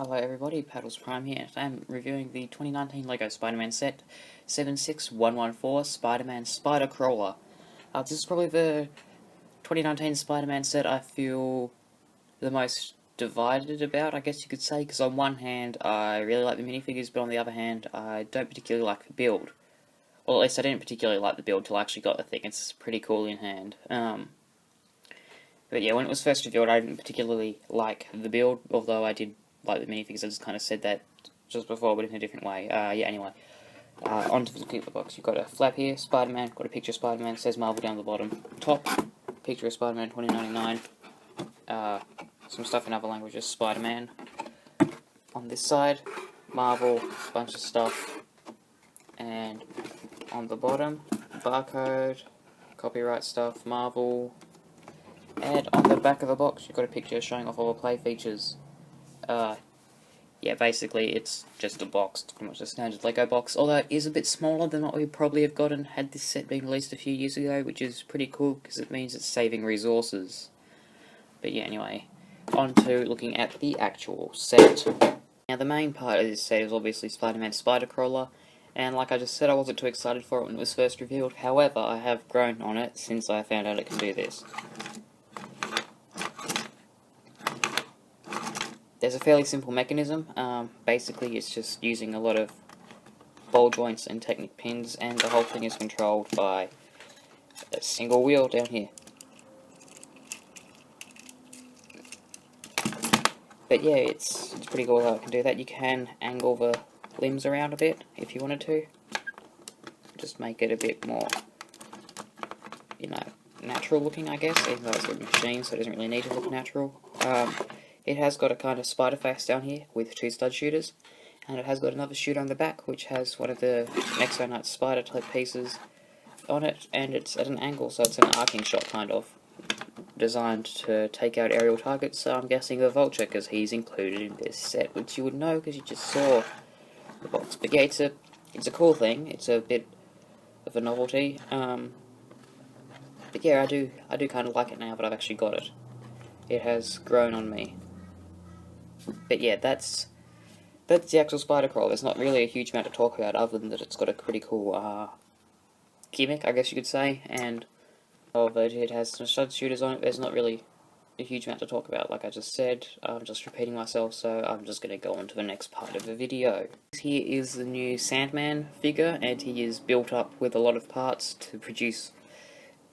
Hello everybody, Paddles Prime here. Today I'm reviewing the 2019 LEGO Spider-Man set 76114 Spider-Man Spider Crawler. This is probably the 2019 Spider-Man set I feel the most divided about, I guess you could say, because on one hand I really like the minifigures, but on the other hand I don't particularly like the build. Well, at least I didn't particularly like the build till I actually got the thing. It's pretty cool in hand. But yeah, when it was first revealed I didn't particularly like the build, although I did like the minifigures. I just kind of said that just before, but in a different way. Anyway. Onto looking at the box. You've got a flap here, Spider-Man, got a picture of Spider-Man, says Marvel down the bottom. Top, picture of Spider-Man 2099. Some stuff in other languages, Spider-Man. On this side, Marvel, bunch of stuff. And on the bottom, barcode, copyright stuff, Marvel. And on the back of the box, you've got a picture showing off all the play features. Yeah, basically it's just a box. It's pretty much a standard LEGO box, although it is a bit smaller than what we probably have gotten had this set been released a few years ago, which is pretty cool because it means it's saving resources. But yeah, anyway, on to looking at the actual set. Now the main part of this set is obviously Spider-Man Spider Crawler, and like I just said, I wasn't too excited for it when it was first revealed. However, I have grown on it since I found out it can do this. There's a fairly simple mechanism. Basically it's just using a lot of ball joints and Technic pins, and the whole thing is controlled by a single wheel down here. But yeah, it's pretty cool how it can do that. You can angle the limbs around a bit if you wanted to. Just make it a bit more, natural looking, I guess, even though it's a machine, so it doesn't really need to look natural. It has got a kind of spider face down here with two stud shooters, and it has got another shooter on the back which has one of the Nexo spider type pieces on it, and it's at an angle, so it's an arcing shot kind of, designed to take out aerial targets. So I'm guessing the Vulture, because he's included in this set, which you would know because you just saw the box. But yeah, it's a cool thing. It's a bit of a novelty. But yeah, I do kind of like it now that I've actually got it. It has grown on me. But yeah, that's the actual Spider Crawler. There's not really a huge amount to talk about other than that it's got a pretty cool gimmick, I guess you could say, and although it has some stud shooters on it, there's not really a huge amount to talk about. Like I just said, I'm just repeating myself, so I'm just going to go on to the next part of the video. Here is the new Sandman figure, and he is built up with a lot of parts to produce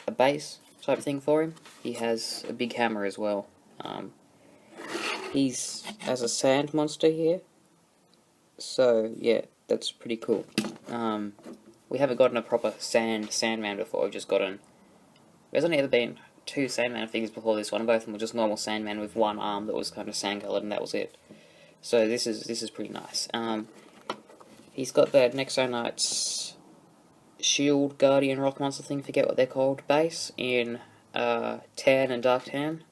a base type thing for him. He has a big hammer as well. He's as a sand monster here, so yeah, that's pretty cool. We haven't gotten a proper Sandman before. We've just gotten. There's only ever been two Sandman figures before this one, and both of them were just normal Sandman with one arm that was kind of sand-colored, and that was it. So this is pretty nice. He's got the Nexo Shield Guardian Rock Monster thing, forget what they're called, base in tan and dark tan.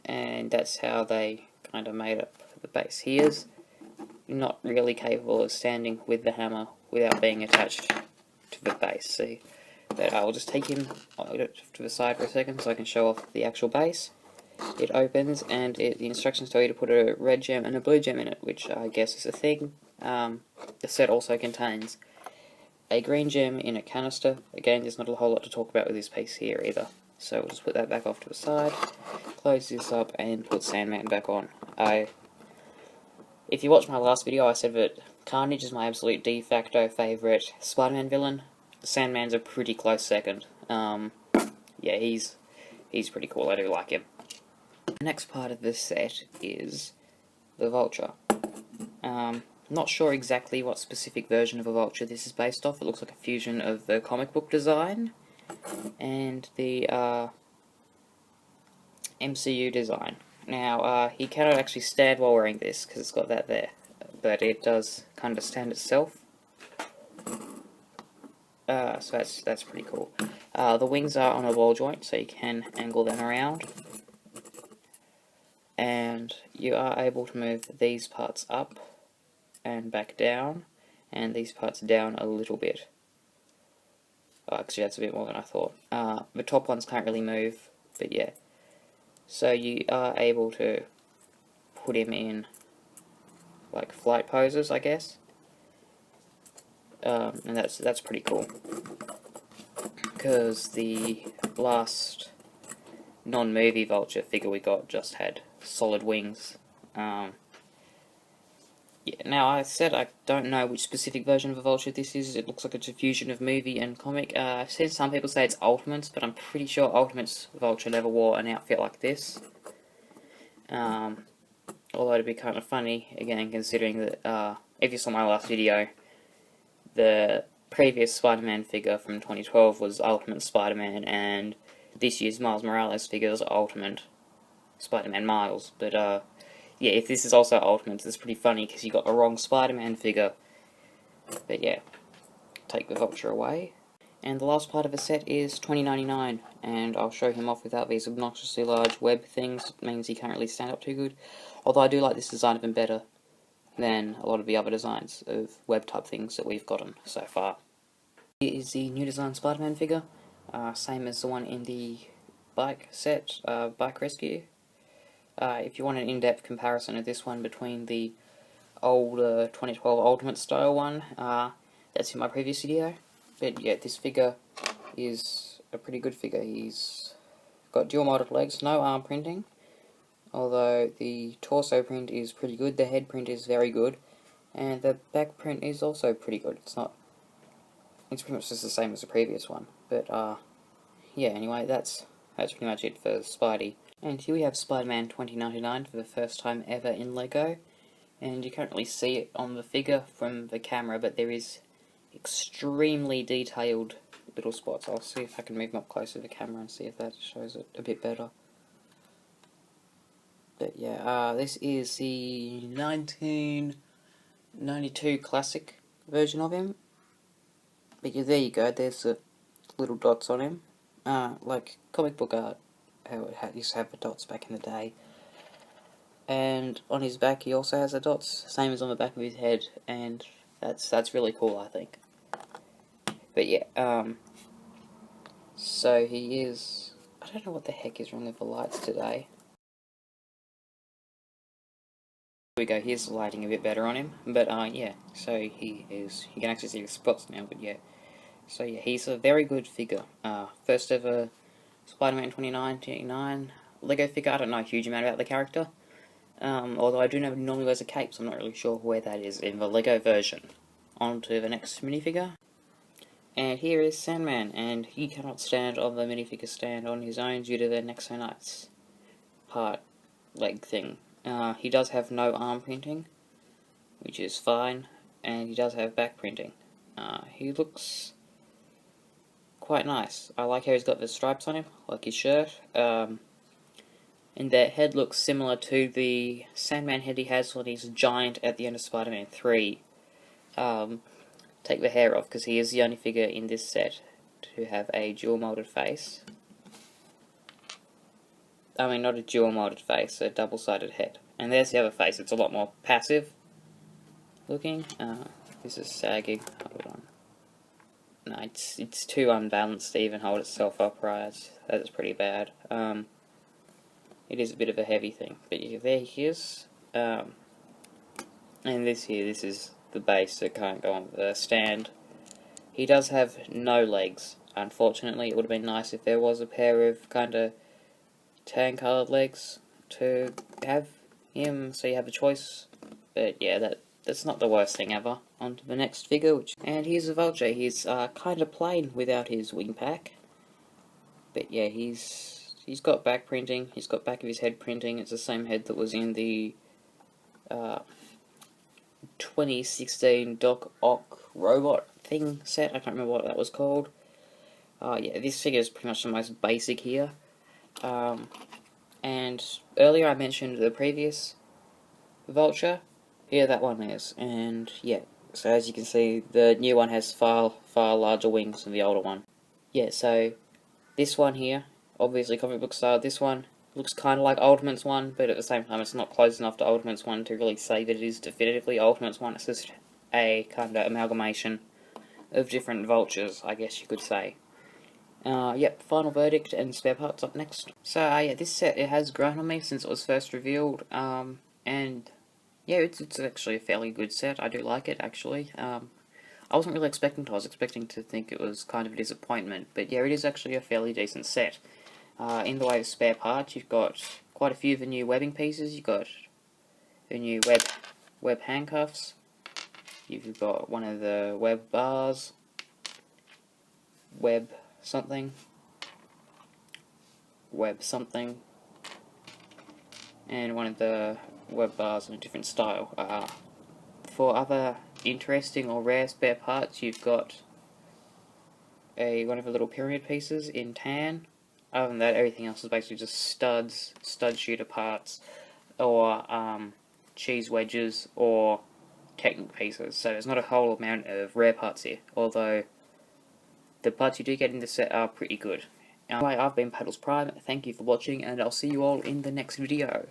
And that's how they kind of made up the base. He is not really capable of standing with the hammer without being attached to the base, see? But I'll just take him to the side for a second so I can show off the actual base. It opens, and the instructions tell you to put a red gem and a blue gem in it, which I guess is a thing. The set also contains a green gem in a canister. Again, there's not a whole lot to talk about with this piece here either. So we'll just put that back off to the side, close this up, and put Sandman back on. If you watched my last video, I said that Carnage is my absolute de facto favourite Spider-Man villain. Sandman's a pretty close second. Yeah, he's pretty cool. I do like him. The next part of this set is the Vulture. Not sure exactly what specific version of a Vulture this is based off. It looks like a fusion of the comic book design and the MCU design. Now, he cannot actually stand while wearing this because it's got that there, but it does kind of stand itself. So that's pretty cool. The wings are on a ball joint, so you can angle them around. And you are able to move these parts up and back down, and these parts down a little bit. Actually, that's a bit more than I thought. The top ones can't really move, but yeah. So you are able to put him in like flight poses, I guess. And that's pretty cool, because the last non-movie Vulture figure we got just had solid wings. Yeah, now I said I don't know which specific version of a Vulture this is. It looks like it's a fusion of movie and comic. I've seen some people say it's Ultimates, but I'm pretty sure Ultimates Vulture never wore an outfit like this. Although it'd be kind of funny, again, considering that, if you saw my last video, the previous Spider-Man figure from 2012 was Ultimate Spider-Man, and this year's Miles Morales figure is Ultimate Spider-Man Miles. But, yeah, if this is also Ultimates, it's pretty funny, because you got the wrong Spider-Man figure. But yeah, take the Vulture away. And the last part of the set is $20.99, and I'll show him off without these obnoxiously large web things. It means he can't really stand up too good. Although I do like this design even better than a lot of the other designs of web type things that we've gotten so far. Here is the new design Spider-Man figure, same as the one in the bike set, Bike Rescue. If you want an in-depth comparison of this one between the older 2012 Ultimate style one, that's in my previous video. But yeah, this figure is a pretty good figure. He's got dual molded legs, no arm printing, although the torso print is pretty good, the head print is very good, and the back print is also pretty good. It's pretty much just the same as the previous one. But yeah, anyway, that's pretty much it for Spidey. And here we have Spider-Man 2099 for the first time ever in LEGO, and you can't really see it on the figure from the camera, but there is extremely detailed little spots. I'll see if I can move them up closer to the camera and see if that shows it a bit better. But yeah, this is the 1992 classic version of him. But yeah, there you go, there's the little dots on him. Like comic book art, how it used to have the dots back in the day. And on his back he also has the dots, same as on the back of his head, and that's really cool, I think. But yeah, so he is, I don't know what the heck is wrong with the lights today. Here we go, here's the lighting a bit better on him, but yeah, so he is, you can actually see the spots now, but yeah. So yeah, he's a very good figure. First ever Spider-Man 2099 LEGO figure. I don't know a huge amount about the character. Although I do know he normally wears a cape, so I'm not really sure where that is in the LEGO version. On to the next minifigure. And here is Sandman, and he cannot stand on the minifigure stand on his own due to the Nexonites part leg thing. He does have no arm printing, which is fine, and he does have back printing. He looks quite nice. I like how he's got the stripes on him, like his shirt. And their head looks similar to the Sandman head he has when he's giant at the end of Spider-Man 3. Take the hair off, because he is the only figure in this set to have a dual molded face. I mean, not a dual molded face, a double-sided head. And there's the other face, it's a lot more passive looking. This is sagging. Hold on. No, it's too unbalanced to even hold itself upright. That's pretty bad. It is a bit of a heavy thing, but yeah, there he is. And this is the base that can't go on the stand. He does have no legs, unfortunately. It would have been nice if there was a pair of kind of tan coloured legs to have him, so you have a choice. But yeah, that's not the worst thing ever. On to the next figure, and here's a Vulture. He's kind of plain without his wing pack. But yeah, he's got back printing, he's got back of his head printing. It's the same head that was in the 2016 Doc Ock robot thing set. I can't remember what that was called. Yeah, this figure is pretty much the most basic here. And earlier I mentioned the previous Vulture. Here that one is, and yeah, so as you can see, the new one has far larger wings than the older one. Yeah, so this one here, obviously comic book style, this one looks kind of like Ultimate's one, but at the same time it's not close enough to Ultimate's one to really say that it is definitively Ultimate's one. It's just a kind of amalgamation of different Vultures, I guess you could say. Yep, final verdict and spare parts up next. So yeah, this set, it has grown on me since it was first revealed, and yeah, it's actually a fairly good set. I do like it, actually. I wasn't really expecting to. I was expecting to think it was kind of a disappointment, but yeah, it is actually a fairly decent set. In the way of spare parts, you've got quite a few of the new webbing pieces. You've got the new web handcuffs. You've got one of the web bars, web something, and one of the web bars in a different style. For other interesting or rare spare parts, you've got one of the little pyramid pieces in tan. Other than that, everything else is basically just stud shooter parts, or cheese wedges, or Technic pieces. So there's not a whole amount of rare parts here, although the parts you do get in the set are pretty good. Anyway, I've been Paddles Prime, thank you for watching, and I'll see you all in the next video.